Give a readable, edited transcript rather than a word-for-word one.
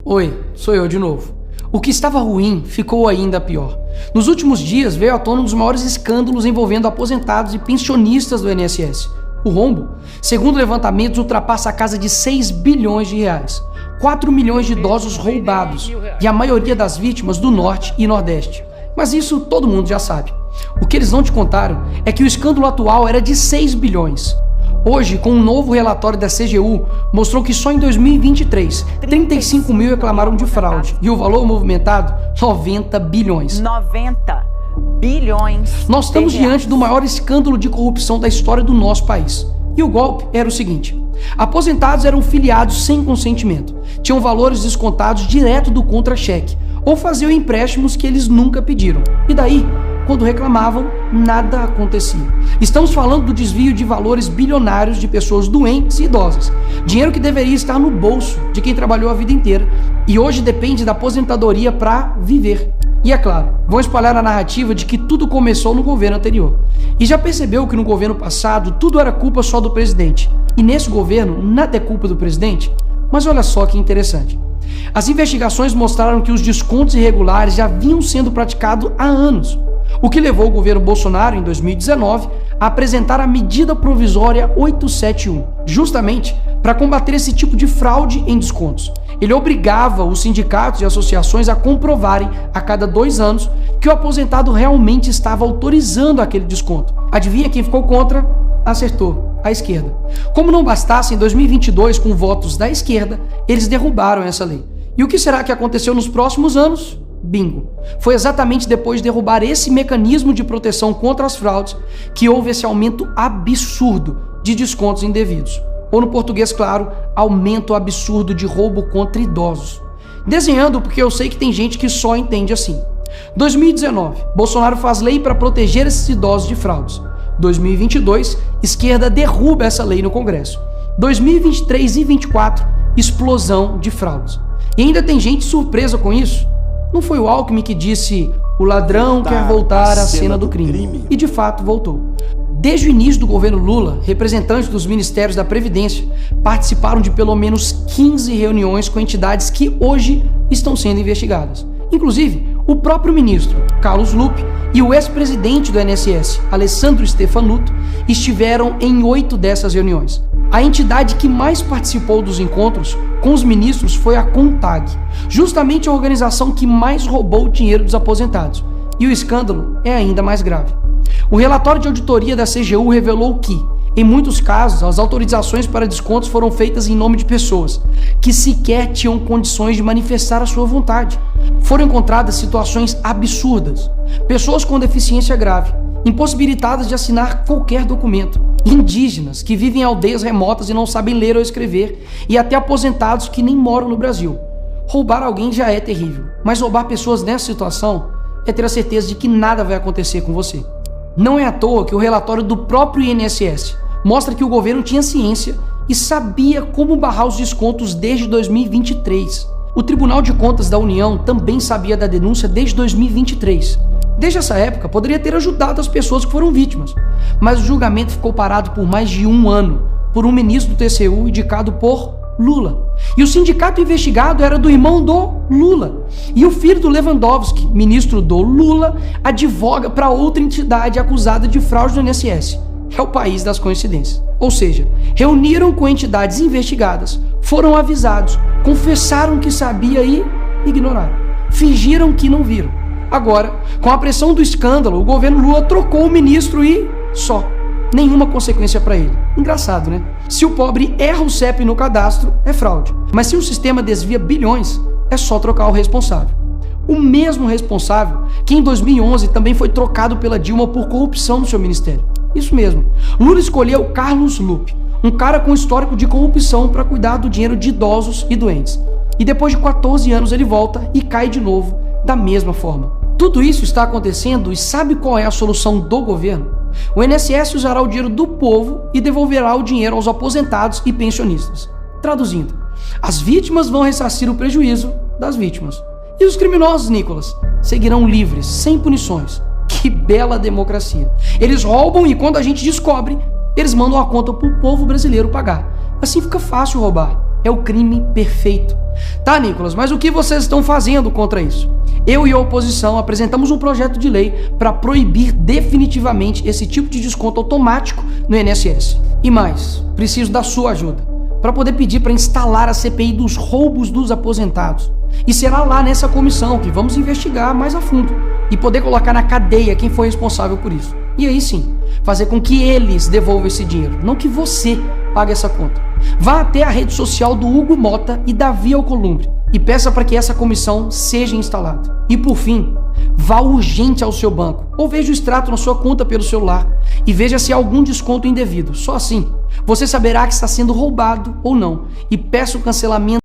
Oi, sou eu de novo. O que estava ruim ficou ainda pior. Nos últimos dias veio à tona um dos maiores escândalos envolvendo aposentados e pensionistas do INSS. O rombo, segundo levantamentos, ultrapassa a casa de 6 bilhões de reais. 4 milhões de idosos roubados e a maioria das vítimas do Norte e Nordeste. Mas isso todo mundo já sabe. O que eles não te contaram é que o escândalo atual era de 6 bilhões. Hoje, com um novo relatório da CGU, mostrou que só em 2023, 35 mil reclamaram de fraude e o valor movimentado, 90 bilhões. 90 bilhões. Nós estamos diante do maior escândalo de corrupção da história do nosso país. E o golpe era o seguinte: aposentados eram filiados sem consentimento, tinham valores descontados direto do contra-cheque ou faziam empréstimos que eles nunca pediram. E daí, quando reclamavam, nada acontecia. Estamos falando do desvio de valores bilionários de pessoas doentes e idosas. Dinheiro que deveria estar no bolso de quem trabalhou a vida inteira e hoje depende da aposentadoria para viver. E é claro, vão espalhar a narrativa de que tudo começou no governo anterior. E já percebeu que no governo passado tudo era culpa só do presidente. E nesse governo nada é culpa do presidente? Mas olha só que interessante. As investigações mostraram que os descontos irregulares já vinham sendo praticados há anos. O que levou o governo Bolsonaro, em 2019, a apresentar a medida provisória 871, justamente para combater esse tipo de fraude em descontos. Ele obrigava os sindicatos e associações a comprovarem, a cada 2 anos, que o aposentado realmente estava autorizando aquele desconto. Adivinha quem ficou contra? Acertou, a esquerda. Como não bastasse, em 2022, com votos da esquerda, eles derrubaram essa lei. E o que será que aconteceu nos próximos anos? Bingo! Foi exatamente depois de derrubar esse mecanismo de proteção contra as fraudes que houve esse aumento absurdo de descontos indevidos. Ou no português claro, aumento absurdo de roubo contra idosos. Desenhando porque eu sei que tem gente que só entende assim. 2019, Bolsonaro faz lei para proteger esses idosos de fraudes. 2022, esquerda derruba essa lei no Congresso. 2023 e 2024, explosão de fraudes. E ainda tem gente surpresa com isso. Não foi o Alckmin que disse: o ladrão quer voltar à cena do crime. E de fato voltou. Desde o início do governo Lula, representantes dos ministérios da Previdência participaram de pelo menos 15 reuniões com entidades que hoje estão sendo investigadas. Inclusive, o próprio ministro Carlos Lupe e o ex-presidente do INSS, Alessandro Stefanuto, estiveram em 8 dessas reuniões. A entidade que mais participou dos encontros com os ministros foi a CONTAG, justamente a organização que mais roubou o dinheiro dos aposentados. E o escândalo é ainda mais grave. O relatório de auditoria da CGU revelou que, em muitos casos, as autorizações para descontos foram feitas em nome de pessoas que sequer tinham condições de manifestar a sua vontade. Foram encontradas situações absurdas. Pessoas com deficiência grave, impossibilitadas de assinar qualquer documento, indígenas que vivem em aldeias remotas e não sabem ler ou escrever, e até aposentados que nem moram no Brasil. Roubar alguém já é terrível, mas roubar pessoas nessa situação é ter a certeza de que nada vai acontecer com você. Não é à toa que o relatório do próprio INSS mostra que o governo tinha ciência e sabia como barrar os descontos desde 2023. O Tribunal de Contas da União também sabia da denúncia desde 2023. Desde essa época, poderia ter ajudado as pessoas que foram vítimas, mas o julgamento ficou parado por mais de 1 ano, por um ministro do TCU indicado por Lula. E o sindicato investigado era do irmão do Lula. E o filho do Lewandowski, ministro do Lula, advoga para outra entidade acusada de fraude do INSS. É o país das coincidências. Ou seja, reuniram com entidades investigadas, foram avisados, confessaram que sabia e ignoraram. Fingiram que não viram. Agora, com a pressão do escândalo, o governo Lula trocou o ministro e só. Nenhuma consequência para ele. Engraçado, né? Se o pobre erra o CEP no cadastro, é fraude. Mas se o sistema desvia bilhões, é só trocar o responsável. O mesmo responsável que em 2011 também foi trocado pela Dilma por corrupção no seu ministério. Isso mesmo. Lula escolheu Carlos Lupe, um cara com histórico de corrupção para cuidar do dinheiro de idosos e doentes. E depois de 14 anos ele volta e cai de novo da mesma forma. Tudo isso está acontecendo e sabe qual é a solução do governo? O INSS usará o dinheiro do povo e devolverá o dinheiro aos aposentados e pensionistas. Traduzindo, as vítimas vão ressarcir o prejuízo das vítimas. E os criminosos, Nicolas, seguirão livres, sem punições. Que bela democracia. Eles roubam e quando a gente descobre, eles mandam a conta para o povo brasileiro pagar. Assim fica fácil roubar. É o crime perfeito. Tá, Nicolas, mas o que vocês estão fazendo contra isso? Eu e a oposição apresentamos um projeto de lei para proibir definitivamente esse tipo de desconto automático no INSS. E mais, preciso da sua ajuda para poder pedir para instalar a CPI dos roubos dos aposentados. E será lá nessa comissão que vamos investigar mais a fundo e poder colocar na cadeia quem foi responsável por isso. E aí sim, fazer com que eles devolvam esse dinheiro, não que você pague essa conta. Vá até a rede social do Hugo Mota e Davi Alcolumbre e peça para que essa comissão seja instalada. E por fim, vá urgente ao seu banco ou veja o extrato na sua conta pelo celular e veja se há algum desconto indevido. Só assim, você saberá que está sendo roubado ou não e peça o cancelamento